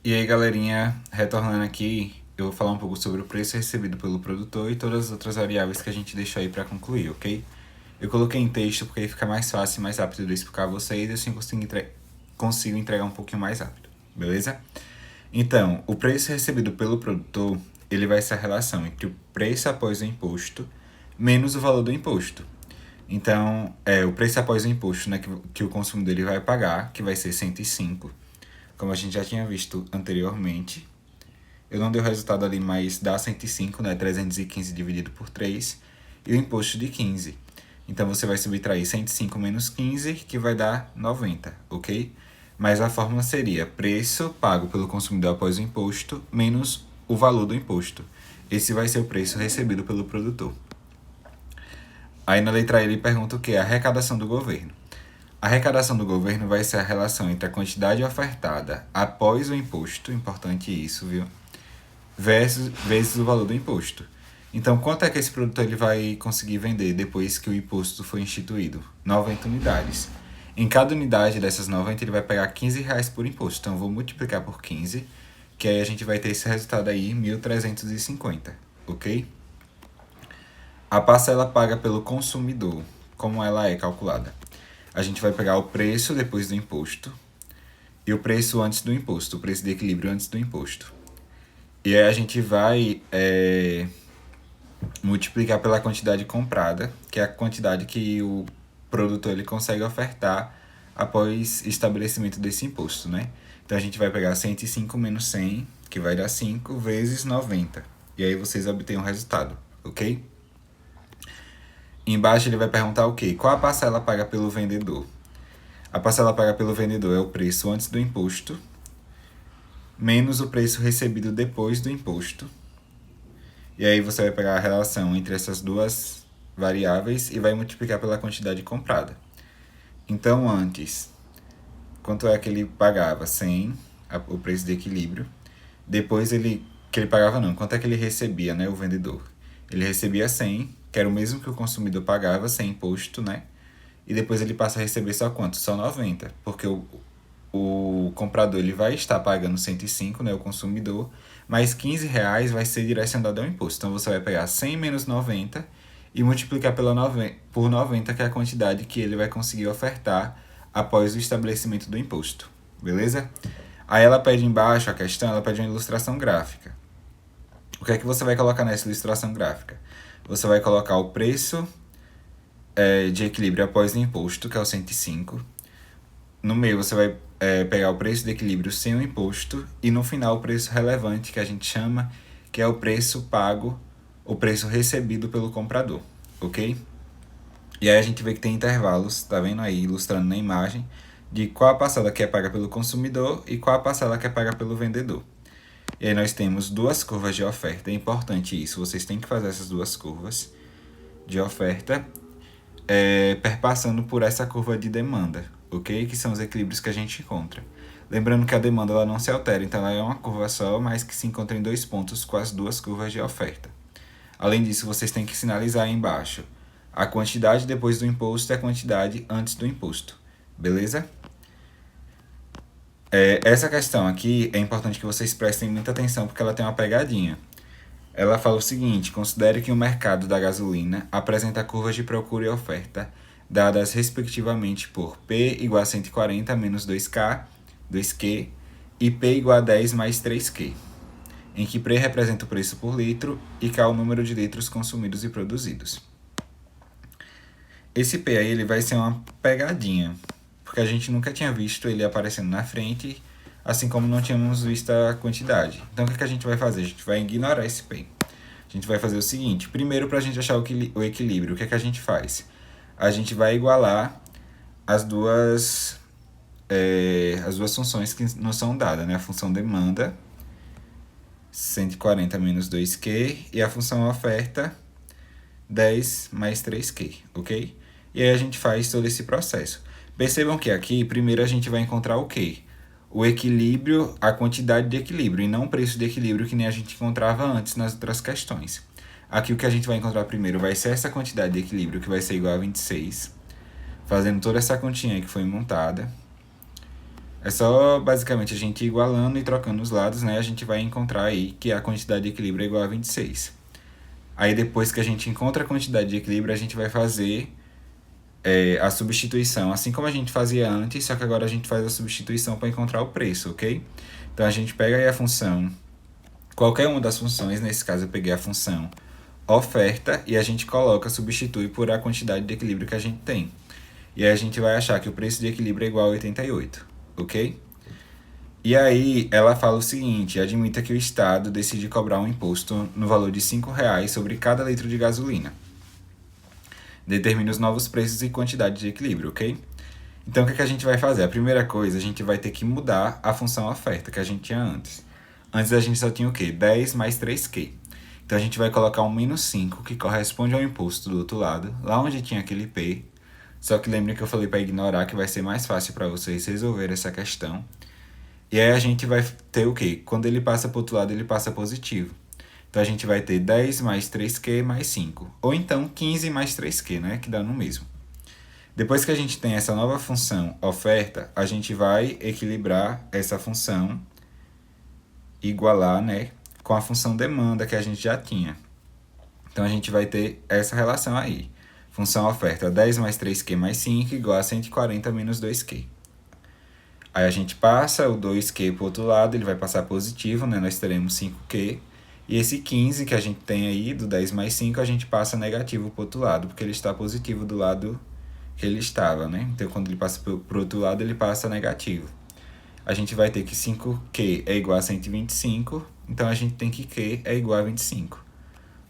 E aí, galerinha, retornando aqui, eu vou falar um pouco sobre o preço recebido pelo produtor e todas as outras variáveis que a gente deixou aí para concluir, ok? Eu coloquei em texto porque aí fica mais fácil e mais rápido de eu explicar a vocês e assim consigo entregar um pouquinho mais rápido, beleza? Então, o preço recebido pelo produtor, ele vai ser a relação entre o preço após o imposto menos o valor do imposto. Então, o preço após o imposto, né, que o consumidor ele vai pagar, que vai ser 105, como a gente já tinha visto anteriormente. Eu não dei o resultado ali, mas dá 105, né? 315 dividido por 3. E o imposto de 15. Então, você vai subtrair 105 menos 15, que vai dar 90, ok? Mas a fórmula seria preço pago pelo consumidor após o imposto, menos o valor do imposto. Esse vai ser o preço recebido pelo produtor. Aí na letra E ele pergunta o que? A arrecadação do governo. A arrecadação do governo vai ser a relação entre a quantidade ofertada após o imposto, importante isso, viu? Vezes o valor do imposto. Então, quanto é que esse produtor ele vai conseguir vender depois que o imposto foi instituído? 90 unidades. Em cada unidade dessas 90, ele vai pegar R$ 15 por imposto. Então, eu vou multiplicar por 15, que aí a gente vai ter esse resultado aí, 1.350, ok? A parcela paga pelo consumidor, como ela é calculada? A gente vai pegar o preço depois do imposto e o preço antes do imposto, o preço de equilíbrio antes do imposto. E aí a gente vai multiplicar pela quantidade comprada, que é a quantidade que o produtor ele consegue ofertar após estabelecimento desse imposto, né? Então a gente vai pegar 105 menos 100, que vai dar 5 vezes 90. E aí vocês obtêm o resultado, ok? Embaixo ele vai perguntar o quê? Qual a parcela paga pelo vendedor? A parcela paga pelo vendedor é o preço antes do imposto, menos o preço recebido depois do imposto. E aí você vai pegar a relação entre essas duas variáveis e vai multiplicar pela quantidade comprada. Então, antes, quanto é que ele pagava? 100, o preço de equilíbrio. Depois quanto é que ele recebia, né, o vendedor? Ele recebia 100, que era o mesmo que o consumidor pagava, sem imposto, né? E depois ele passa a receber só quanto? Só 90, porque o comprador ele vai estar pagando 105, né, o consumidor, mas R$ 15 vai ser direcionado ao imposto. Então você vai pegar 100 menos 90 e multiplicar por 90, que é a quantidade que ele vai conseguir ofertar após o estabelecimento do imposto, beleza? Aí ela pede embaixo, a questão, ela pede uma ilustração gráfica. O que é que você vai colocar nessa ilustração gráfica? Você vai colocar o preço de equilíbrio após o imposto, que é o 105. No meio você vai pegar o preço de equilíbrio sem o imposto e no final o preço relevante, que a gente chama, que é o preço pago, o preço recebido pelo comprador, ok? E aí a gente vê que tem intervalos, tá vendo aí, ilustrando na imagem, de qual a parcela que é paga pelo consumidor e qual a parcela que é paga pelo vendedor. E aí nós temos duas curvas de oferta, é importante isso, vocês têm que fazer essas duas curvas de oferta perpassando por essa curva de demanda, ok? Que são os equilíbrios que a gente encontra. Lembrando que a demanda ela não se altera, então ela é uma curva só, mas que se encontra em dois pontos com as duas curvas de oferta. Além disso, vocês têm que sinalizar aí embaixo a quantidade depois do imposto e a quantidade antes do imposto, beleza? Essa questão aqui é importante que vocês prestem muita atenção porque ela tem uma pegadinha. Ela fala o seguinte: considere que o mercado da gasolina apresenta curvas de procura e oferta, dadas respectivamente por P igual a 140 menos 2K, 2Q, e P igual a 10 mais 3Q, em que P representa o preço por litro e K o número de litros consumidos e produzidos. Esse P aí ele vai ser uma pegadinha, porque a gente nunca tinha visto ele aparecendo na frente, assim como não tínhamos visto a quantidade. Então o que a gente vai fazer? A gente vai ignorar esse P. A gente vai fazer o seguinte: primeiro, para a gente achar o equilíbrio, o que a gente faz? A gente vai igualar as duas funções que nos são dadas, né? A função demanda, 140 menos 2Q, e a função oferta, 10 mais 3Q, ok? E aí a gente faz todo esse processo. Percebam que aqui, primeiro a gente vai encontrar o quê? O equilíbrio, a quantidade de equilíbrio, e não o preço de equilíbrio que nem a gente encontrava antes nas outras questões. Aqui o que a gente vai encontrar primeiro vai ser essa quantidade de equilíbrio, que vai ser igual a 26, fazendo toda essa continha aí que foi montada. É só basicamente a gente ir igualando e trocando os lados, né? A gente vai encontrar aí que a quantidade de equilíbrio é igual a 26. Aí depois que a gente encontra a quantidade de equilíbrio, a gente vai fazer a substituição, assim como a gente fazia antes, só que agora a gente faz a substituição para encontrar o preço, ok? Então a gente pega aí a função, qualquer uma das funções, nesse caso eu peguei a função oferta e a gente coloca, substitui por a quantidade de equilíbrio que a gente tem. E aí a gente vai achar que o preço de equilíbrio é igual a 88, ok? E aí ela fala o seguinte: admita que o Estado decide cobrar um imposto no valor de R$ 5 sobre cada litro de gasolina. Determine os novos preços e quantidade de equilíbrio, ok? Então o que a gente vai fazer? A primeira coisa, a gente vai ter que mudar a função oferta que a gente tinha antes. Antes a gente só tinha o quê? 10 mais 3Q. Então a gente vai colocar um menos 5, que corresponde ao imposto do outro lado, lá onde tinha aquele P. Só que lembre que eu falei para ignorar, que vai ser mais fácil para vocês resolver essa questão. E aí a gente vai ter o quê? Quando ele passa para o outro lado, ele passa positivo. Então a gente vai ter 10 mais 3Q mais 5. Ou então 15 mais 3Q, né? Que dá no mesmo. Depois que a gente tem essa nova função oferta, a gente vai equilibrar essa função, igualar, né, com a função demanda que a gente já tinha. Então a gente vai ter essa relação aí. Função oferta 10 mais 3Q mais 5 igual a 140 menos 2Q. Aí a gente passa o 2Q para o outro lado, ele vai passar positivo, né? Nós teremos 5Q. E esse 15 que a gente tem aí, do 10 mais 5, a gente passa negativo para o outro lado, porque ele está positivo do lado que ele estava, né? Então, quando ele passa para o outro lado, ele passa negativo. A gente vai ter que 5Q é igual a 125, então a gente tem que Q é igual a 25.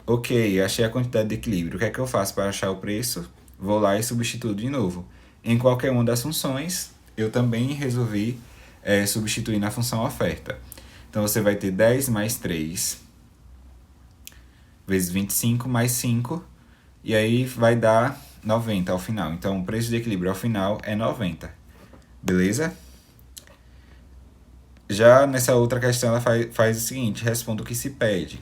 Ok, achei a quantidade de equilíbrio. O que é que eu faço para achar o preço? Vou lá e substituo de novo. Em qualquer uma das funções, eu também resolvi substituir na função oferta. Então, você vai ter 10 mais 3 vezes 25 mais 5, e aí vai dar 90 ao final. Então, o preço de equilíbrio ao final é 90. Beleza? Já nessa outra questão, ela faz o seguinte: responda o que se pede.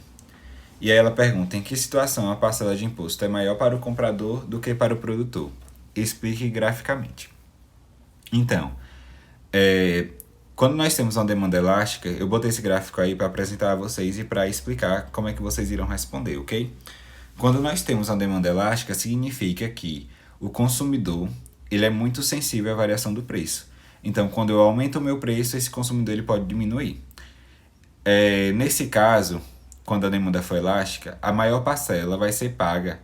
E aí ela pergunta: em que situação a parcela de imposto é maior para o comprador do que para o produtor? Explique graficamente. Então, quando nós temos uma demanda elástica, eu botei esse gráfico aí para apresentar a vocês e para explicar como é que vocês irão responder, ok? Quando nós temos uma demanda elástica, significa que o consumidor ele é muito sensível à variação do preço. Então, quando eu aumento o meu preço, esse consumidor ele pode diminuir. Nesse caso, quando a demanda for elástica, a maior parcela vai ser paga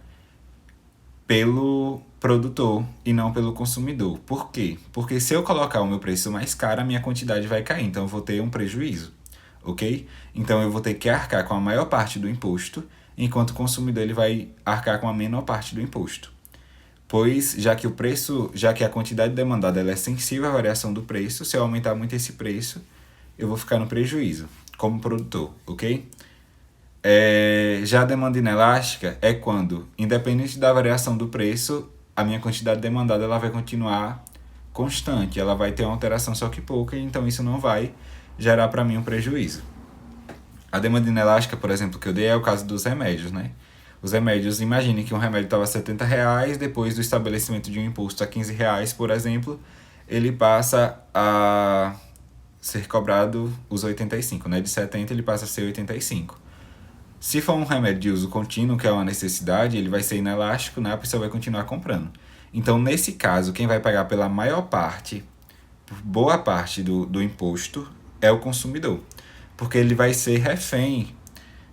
pelo produtor e não pelo consumidor. Por quê? Porque se eu colocar o meu preço mais caro, a minha quantidade vai cair, então eu vou ter um prejuízo, ok? Então eu vou ter que arcar com a maior parte do imposto, enquanto o consumidor ele vai arcar com a menor parte do imposto. Pois, já que a quantidade demandada ela é sensível à variação do preço, se eu aumentar muito esse preço, eu vou ficar no prejuízo, como produtor, ok? Já a demanda inelástica é quando, independente da variação do preço, a minha quantidade demandada ela vai continuar constante, ela vai ter uma alteração só que pouca, então isso não vai gerar para mim um prejuízo. A demanda inelástica, por exemplo, que eu dei é o caso dos remédios, né? Os remédios, imagine que um remédio estava R$ 70, depois do estabelecimento de um imposto a R$ 15, por exemplo, ele passa a ser cobrado os 85, né? De 70 ele passa a ser 85. Se for um remédio de uso contínuo, que é uma necessidade, ele vai ser inelástico, né? A pessoa vai continuar comprando. Então, nesse caso, quem vai pagar pela maior parte, por boa parte do imposto, é o consumidor. Porque ele vai ser refém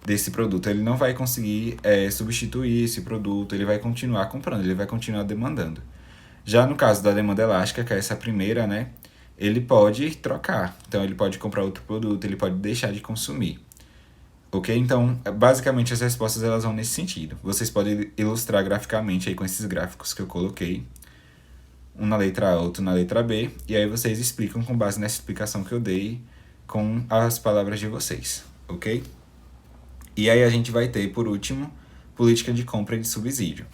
desse produto. Ele não vai conseguir substituir esse produto, ele vai continuar comprando, ele vai continuar demandando. Já no caso da demanda elástica, que é essa primeira, né? Ele pode trocar. Então, ele pode comprar outro produto, ele pode deixar de consumir. Ok? Então, basicamente as respostas elas vão nesse sentido. Vocês podem ilustrar graficamente aí com esses gráficos que eu coloquei. Um na letra A, outro na letra B. E aí vocês explicam com base nessa explicação que eu dei com as palavras de vocês. Ok? E aí a gente vai ter, por último, política de compra e de subsídio.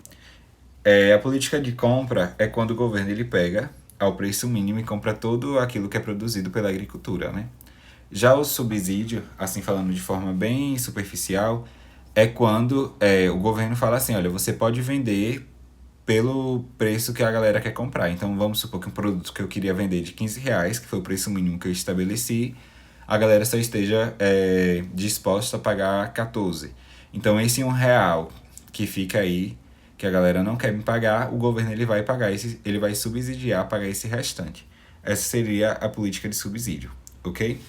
A política de compra é quando o governo ele pega ao preço mínimo e compra tudo aquilo que é produzido pela agricultura, né? Já o subsídio, assim falando de forma bem superficial, é quando o governo fala assim: olha, você pode vender pelo preço que a galera quer comprar. Então, vamos supor que um produto que eu queria vender de R$ 15, que foi o preço mínimo que eu estabeleci, a galera só esteja disposta a pagar 14. Então, esse R$ 1 que fica aí, que a galera não quer me pagar, o governo ele vai pagar ele vai subsidiar, pagar esse restante. Essa seria a política de subsídio, ok?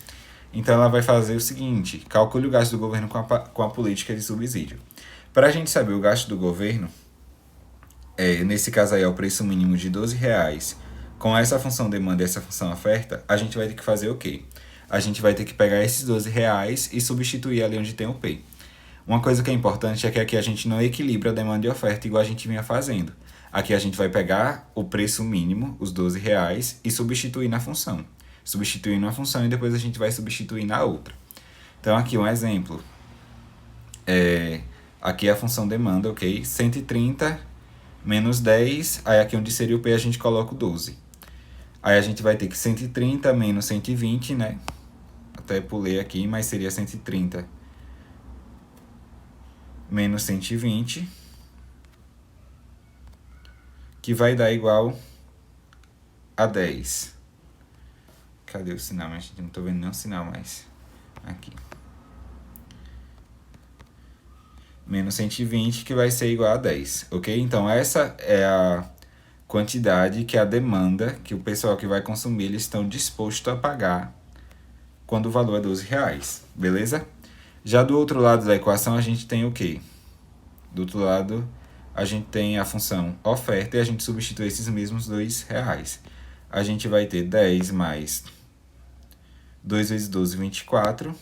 Então, ela vai fazer o seguinte: calcule o gasto do governo com a política de subsídio. Para a gente saber o gasto do governo, nesse caso aí é o preço mínimo de R$ 12, com essa função demanda e essa função oferta, a gente vai ter que fazer o quê? A gente vai ter que pegar esses R$ 12 e substituir ali onde tem o P. Uma coisa que é importante é que aqui a gente não equilibra a demanda e oferta igual a gente vinha fazendo. Aqui a gente vai pegar o preço mínimo, os R$ 12, e substituir na função. Substituir na função e depois a gente vai substituir na outra. Então aqui um exemplo. Aqui é a função demanda, ok? 130 menos 10, aí aqui onde seria o P a gente coloca o 12. Aí a gente vai ter que 130 menos 120, né? Até pulei aqui, mas seria 130 menos 120, que vai dar igual a 10. Cadê o sinal? Mas não tô vendo nenhum sinal mais. Aqui. Menos 120, que vai ser igual a 10, ok? Então, essa é a quantidade que a demanda, que o pessoal que vai consumir, eles estão dispostos a pagar quando o valor é R$ 12, beleza? Já do outro lado da equação, a gente tem o quê? Do outro lado, a gente tem a função oferta e a gente substitui esses mesmos R$ 2. A gente vai ter 10 mais 2 vezes 12, 24.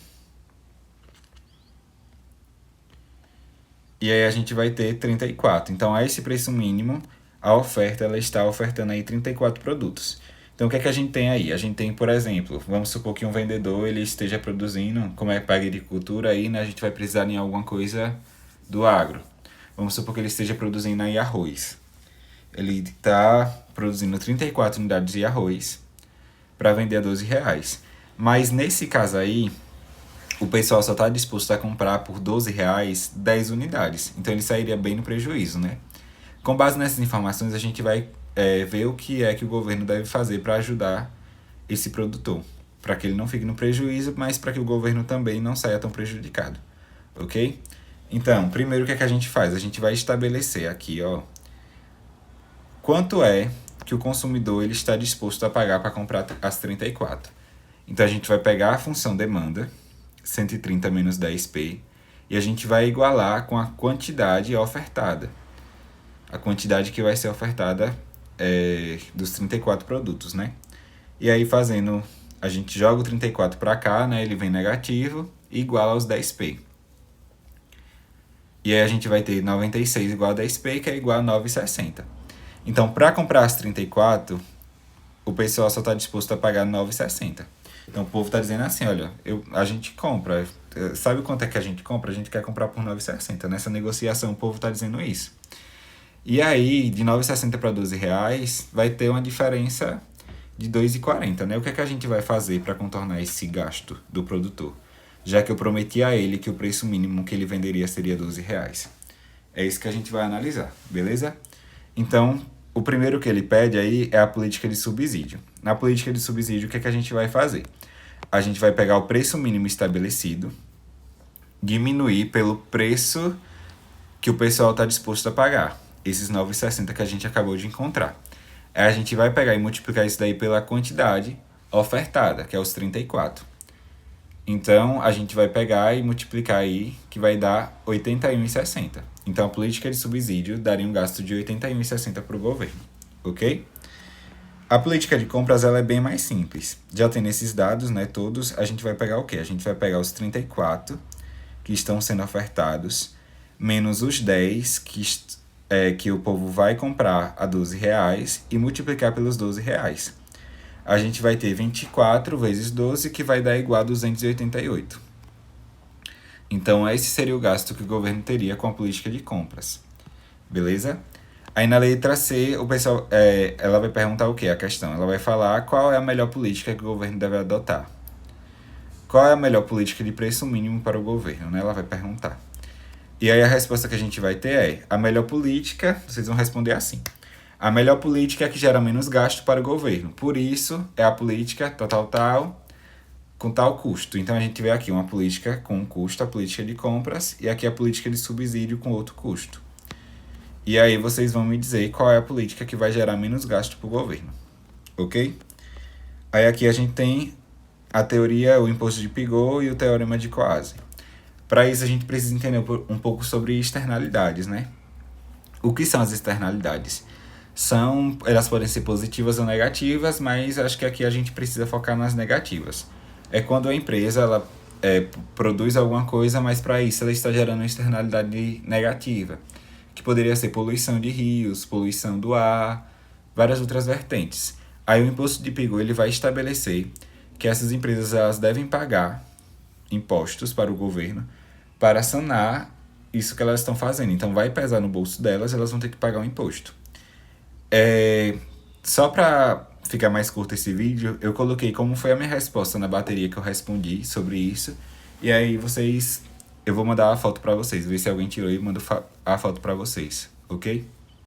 E aí a gente vai ter 34. Então, a esse preço mínimo, a oferta ela está ofertando aí 34 produtos. Então, o que é que a gente tem aí? A gente tem, por exemplo, vamos supor que um vendedor ele esteja produzindo, como é para agricultura aí, né, a gente vai precisar em alguma coisa do agro. Vamos supor que ele esteja produzindo aí arroz. Ele está produzindo 34 unidades de arroz para vender a R$ 12. Mas nesse caso aí, o pessoal só está disposto a comprar por R$ 12 10 unidades. Então ele sairia bem no prejuízo, né? Com base nessas informações, a gente vai ver o que é que o governo deve fazer para ajudar esse produtor. Para que ele não fique no prejuízo, mas para que o governo também não saia tão prejudicado. Ok? Então, primeiro o que é que a gente faz? A gente vai estabelecer aqui, ó, quanto é que o consumidor ele está disposto a pagar para comprar as 34. Então, a gente vai pegar a função demanda, 130 menos 10p, e a gente vai igualar com a quantidade ofertada. A quantidade que vai ser ofertada dos 34 produtos, né? E aí, fazendo, a gente joga o 34 para cá, né? Ele vem negativo e iguala aos 10p. E aí a gente vai ter 96 igual a 10p, que é igual a 9,60. Então, para comprar as 34, o pessoal só está disposto a pagar 9,60. Então, o povo está dizendo assim, olha, a gente compra. Sabe quanto é que a gente compra? A gente quer comprar por 9,60. Nessa negociação, o povo está dizendo isso. E aí, de 9,60 para R$ 12, vai ter uma diferença de 2,40, né? O que é que a gente vai fazer para contornar esse gasto do produtor? Já que eu prometi a ele que o preço mínimo que ele venderia seria R$ 12. É isso que a gente vai analisar, beleza? Então, o primeiro que ele pede aí é a política de subsídio. Na política de subsídio, o que é que a gente vai fazer? A gente vai pegar o preço mínimo estabelecido, diminuir pelo preço que o pessoal está disposto a pagar, esses 9,60 que a gente acabou de encontrar. Aí a gente vai pegar e multiplicar isso daí pela quantidade ofertada, que é os 34. Então, a gente vai pegar e multiplicar aí, que vai dar 81,60. Então, a política de subsídio daria um gasto de 81,60 para o governo, ok? A política de compras ela é bem mais simples. Já tendo esses dados, né, todos, a gente vai pegar o quê? A gente vai pegar os 34 que estão sendo ofertados, menos os 10 que o povo vai comprar a R$ 12 e multiplicar pelos R$ 12. A gente vai ter 24 vezes 12, que vai dar igual a 288. Então, esse seria o gasto que o governo teria com a política de compras. Beleza? Aí, na letra C, o pessoal, ela vai perguntar o quê? A questão. Ela vai falar qual é a melhor política que o governo deve adotar. Qual é a melhor política de preço mínimo para o governo, né? Ela vai perguntar. E aí a resposta que a gente vai ter é: a melhor política, vocês vão responder assim. A melhor política é a que gera menos gasto para o governo. Por isso, é a política tal, com tal custo. Então a gente vê aqui uma política com um custo, a política de compras, e aqui a política de subsídio com outro custo. E aí vocês vão me dizer qual é a política que vai gerar menos gasto para o governo. Ok? Aí aqui a gente tem a teoria, o imposto de Pigot e o teorema de Coase. Para isso a gente precisa entender um pouco sobre externalidades, né? O que são as externalidades? Elas podem ser positivas ou negativas, mas acho que aqui a gente precisa focar nas negativas. É quando a empresa ela produz alguma coisa, mas para isso ela está gerando uma externalidade negativa, que poderia ser poluição de rios, poluição do ar, várias outras vertentes. Aí o imposto de Pigot ele vai estabelecer que essas empresas elas devem pagar impostos para o governo para sanar isso que elas estão fazendo. Então vai pesar no bolso delas, elas vão ter que pagar um imposto. Só para ficar mais curto esse vídeo, eu coloquei como foi a minha resposta na bateria que eu respondi sobre isso. E aí eu vou mandar a foto para vocês, ver se alguém tirou e mando a foto para vocês, ok?